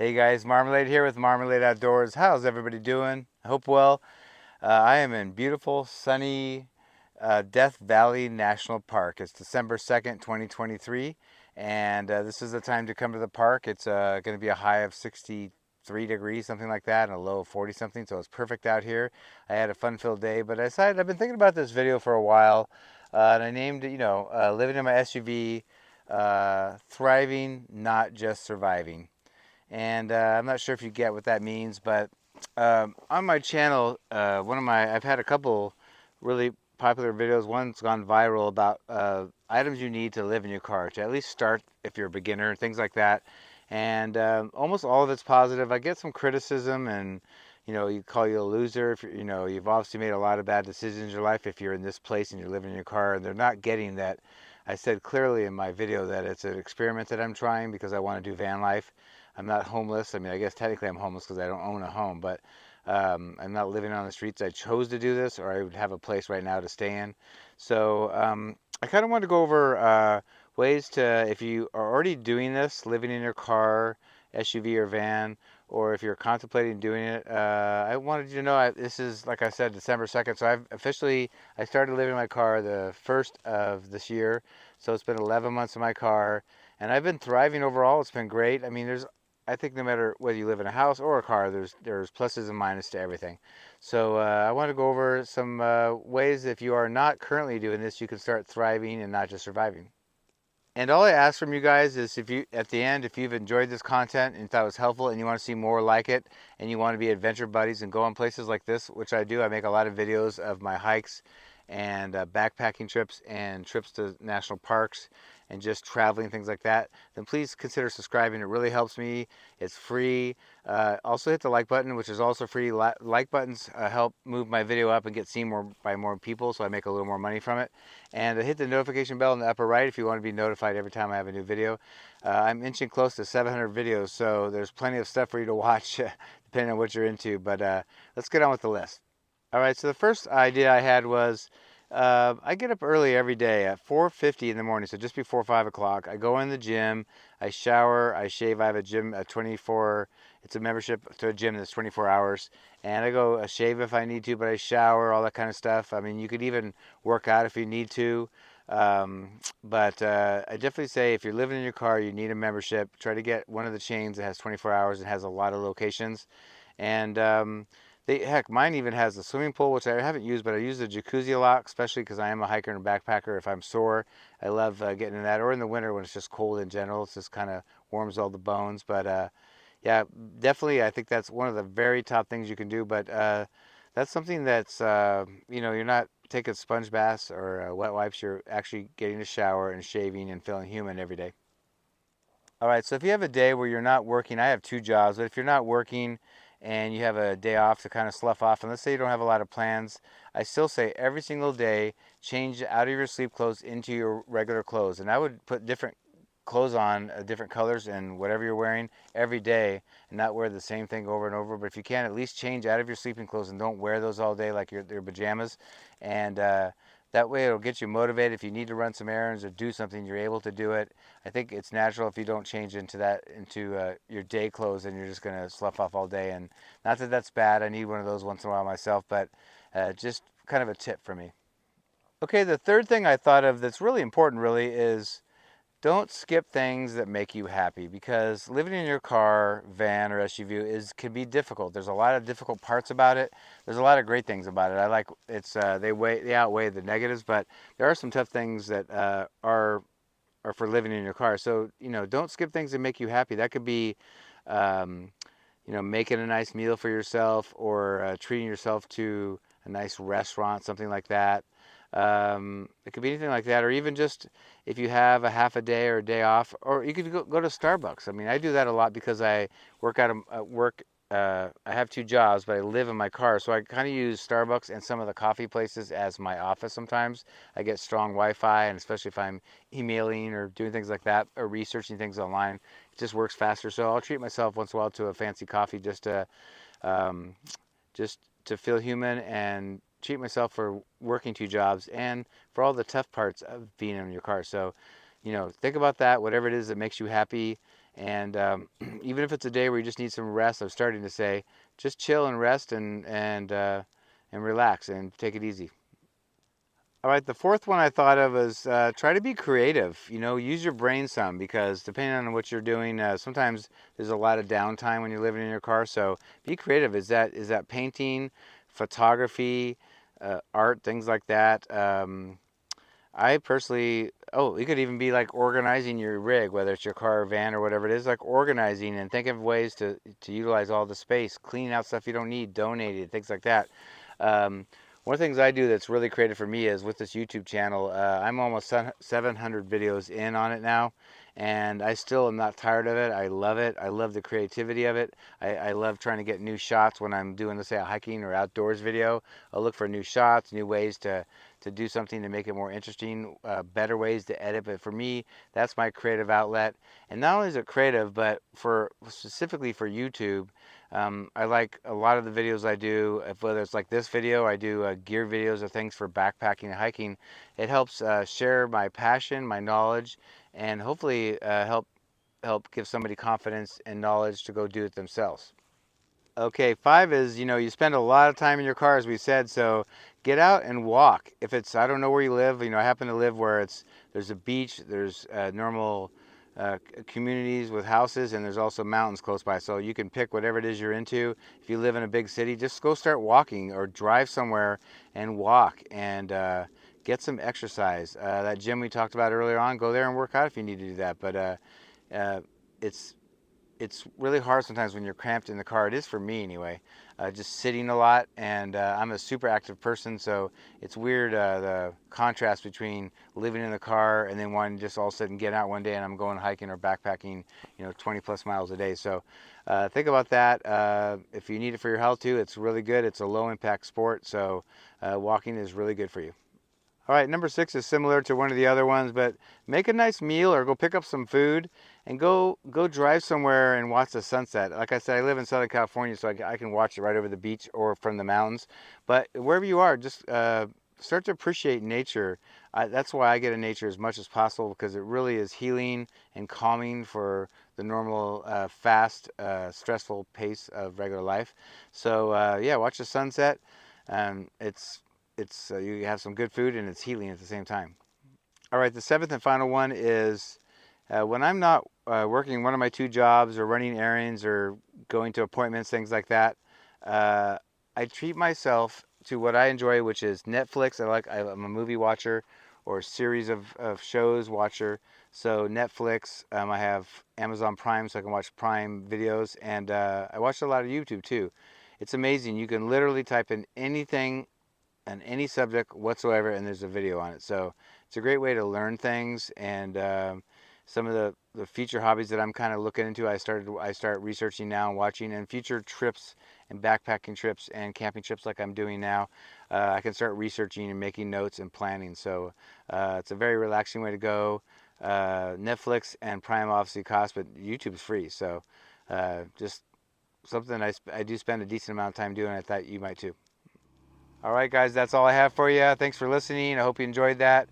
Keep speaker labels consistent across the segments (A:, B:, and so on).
A: Hey guys, Marmalade here with Marmalade Outdoors. How's everybody doing? I hope well. I am in beautiful, sunny Death Valley National Park. It's December 2nd, 2023, and this is the time to come to the park. It's going to be a high of 63 degrees, something like that, and a low of 40 something, so it's perfect out here. I had a fun-filled day, but I decided I've been thinking about this video for a while, and I named it, living in my SUV, thriving, not just surviving. And I'm not sure if you get what that means, but on my channel, I've had a couple really popular videos. One's gone viral about items you need to live in your car to at least start if you're a beginner, things like that. And almost all of it's positive. I get some criticism, and you call you a loser if you've obviously made a lot of bad decisions in your life if you're in this place and you're living in your car, and they're not getting that. I said clearly in my video that it's an experiment that I'm trying because I want to do van life. I'm not homeless. I mean, I guess technically I'm homeless because I don't own a home, but I'm not living on the streets. I chose to do this, or I would have a place right now to stay in. So I kind of want to go over ways to, if you are already doing this, living in your car, SUV or van, or if you're contemplating doing it. I wanted you to know this is, like I said, December 2nd. So I started living in my car the 1st of this year. So it's been 11 months in my car, and I've been thriving overall. It's been great. I mean, I think no matter whether you live in a house or a car, there's pluses and minuses to everything. So I want to go over some ways if you are not currently doing this, you can start thriving and not just surviving. And all I ask from you guys is if you, at the end, if you've enjoyed this content and thought it was helpful and you want to see more like it and you want to be adventure buddies and go on places like this, which I do, I make a lot of videos of my hikes and backpacking trips and trips to national parks and just traveling, things like that, then please consider subscribing. It really helps me. It's free. Also hit the like button, which is also free. Like buttons help move my video up and get seen by more people, so I make a little more money from it. And hit the notification bell in the upper right if you want to be notified every time I have a new video. I'm inching close to 700 videos, so there's plenty of stuff for you to watch depending on what you're into. But let's get on with the list. All right, so the first idea I had was I get up early every day at 4:50 in the morning, so just before 5 o'clock. I go in the gym, I shower, I shave. I have a gym, a 24, it's a membership to a gym that's 24 hours. And I go shave if I need to, but I shower, all that kind of stuff. I mean, you could even work out if you need to. But I definitely say if you're living in your car, you need a membership. Try to get one of the chains that has 24 hours and has a lot of locations. And heck, mine even has a swimming pool, which I haven't used, but I use the jacuzzi a lot, especially because I am a hiker and a backpacker. If I'm sore, I love getting in that. Or in the winter when it's just cold in general, it just kind of warms all the bones. But yeah, definitely, I think that's one of the very top things you can do. But that's something that's, you're not taking sponge baths or wet wipes. You're actually getting a shower and shaving and feeling human every day. All right, so if you have a day where you're not working, I have two jobs, but if you're not working and you have a day off to kind of slough off, and let's say you don't have a lot of plans, I still say every single day, change out of your sleep clothes into your regular clothes. And I would put different clothes on, different colors and whatever you're wearing every day and not wear the same thing over and over. But if you can, at least change out of your sleeping clothes and don't wear those all day like your pajamas. And that way it'll get you motivated. If you need to run some errands or do something, you're able to do it. I think it's natural if you don't change into your day clothes and you're just gonna slough off all day. And not that that's bad. I need one of those once in a while myself, but just kind of a tip for me. Okay, the third thing I thought of that's really important really is don't skip things that make you happy, because living in your car, van, or SUV can be difficult. There's a lot of difficult parts about it. There's a lot of great things about it. I like it's they outweigh the negatives, but there are some tough things that are for living in your car. So don't skip things that make you happy. That could be um, making a nice meal for yourself, or treating yourself to a nice restaurant, something like that. It could be anything like that, or even just if you have a half a day or a day off, or you could go to Starbucks. I mean, I do that a lot because I work. I have two jobs, but I live in my car, so I kind of use Starbucks and some of the coffee places as my office. Sometimes I get strong Wi-Fi, and especially if I'm emailing or doing things like that or researching things online, it just works faster. So I'll treat myself once in a while to a fancy coffee um, just to feel human and treat myself for working two jobs and for all the tough parts of being in your car. So, think about that, whatever it is that makes you happy, And even if it's a day where you just need some rest, I'm starting to say, just chill and rest and relax and take it easy. All right, the fourth one I thought of is try to be creative. You know, use your brain some because depending on what you're doing, sometimes there's a lot of downtime when you're living in your car. So be creative. Is that painting, photography, art, things like that? I personally, oh, it could even be like organizing your rig, whether it's your car or van or whatever it is, like organizing and think of ways to utilize all the space, cleaning out stuff you don't need, donating, things like that. Um, one of the things I do that's really creative for me is with this YouTube channel, I'm almost 700 videos in on it now, and I still am not tired of it. I love it. I love the creativity of it. I love trying to get new shots when I'm doing, let's say, a hiking or outdoors video. I'll look for new shots, new ways to do something to make it more interesting, better ways to edit. But for me, that's my creative outlet. And not only is it creative, but for specifically for YouTube, I like a lot of the videos I do, if whether it's like this video, I do gear videos of things for backpacking and hiking. It helps share my passion, my knowledge, and hopefully help give somebody confidence and knowledge to go do it themselves. Okay, five is, you spend a lot of time in your car, as we said, so get out and walk. If it's, I don't know where you live, I happen to live where there's a beach, there's normal communities with houses, and there's also mountains close by. So you can pick whatever it is you're into. If you live in a big city, just go start walking or drive somewhere and walk and get some exercise. That gym we talked about earlier on, go there and work out if you need to do that. But uh, it's it's really hard sometimes when you're cramped in the car. It is for me anyway. Just sitting a lot, and I'm a super active person, so it's weird the contrast between living in the car and then wanting to just all of a sudden get out one day and I'm going hiking or backpacking, 20 plus miles a day. So think about that. If you need it for your health too, it's really good. It's a low impact sport, so walking is really good for you. All right, number six is similar to one of the other ones, but make a nice meal or go pick up some food and go drive somewhere and watch the sunset. Like I said, I live in Southern California, so I can watch it right over the beach or from the mountains. But wherever you are, just start to appreciate nature. That's why I get in nature as much as possible because it really is healing and calming for the normal, fast, stressful pace of regular life. So yeah, watch the sunset. It's you have some good food and it's healing at the same time. All right, the seventh and final one is when I'm not working one of my two jobs or running errands or going to appointments, things like that. Uh, I treat myself to what I enjoy, which is Netflix. I'm a movie watcher or series of shows watcher. So Netflix, I have Amazon Prime, so I can watch Prime videos, and I watch a lot of YouTube too. It's amazing. You can literally type in anything on any subject whatsoever, and there's a video on it. So it's a great way to learn things. And some of the future hobbies that I'm kind of looking into, I start researching now and watching, and future trips and backpacking trips and camping trips like I'm doing now. I can start researching and making notes and planning. So it's a very relaxing way to go. Netflix and Prime obviously cost, but YouTube's free. So just something I do spend a decent amount of time doing. I thought you might too. All right, guys, that's all I have for you. Thanks for listening. I hope you enjoyed that.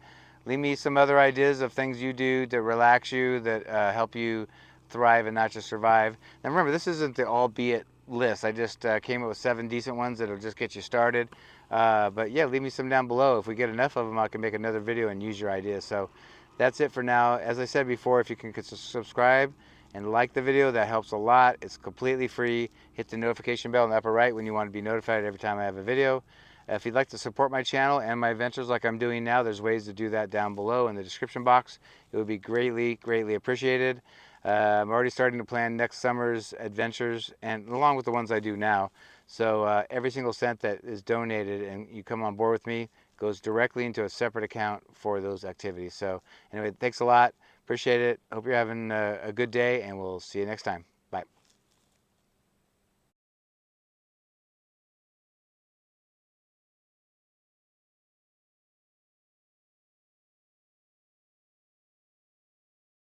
A: Leave me some other ideas of things you do to relax you, that help you thrive and not just survive. Now, remember, this isn't the all be it list. I just came up with 7 decent ones that'll just get you started. But yeah, leave me some down below. If we get enough of them, I can make another video and use your ideas. So that's it for now. As I said before, if you can subscribe and like the video, that helps a lot. It's completely free. Hit the notification bell in the upper right when you want to be notified every time I have a video. If you'd like to support my channel and my ventures like I'm doing now, there's ways to do that down below in the description box. It would be greatly appreciated. I'm already starting to plan next summer's adventures, and along with the ones I do now. So every single cent that is donated and you come on board with me goes directly into a separate account for those activities. So anyway, thanks a lot. Appreciate it. Hope you're having a good day, and we'll see you next time.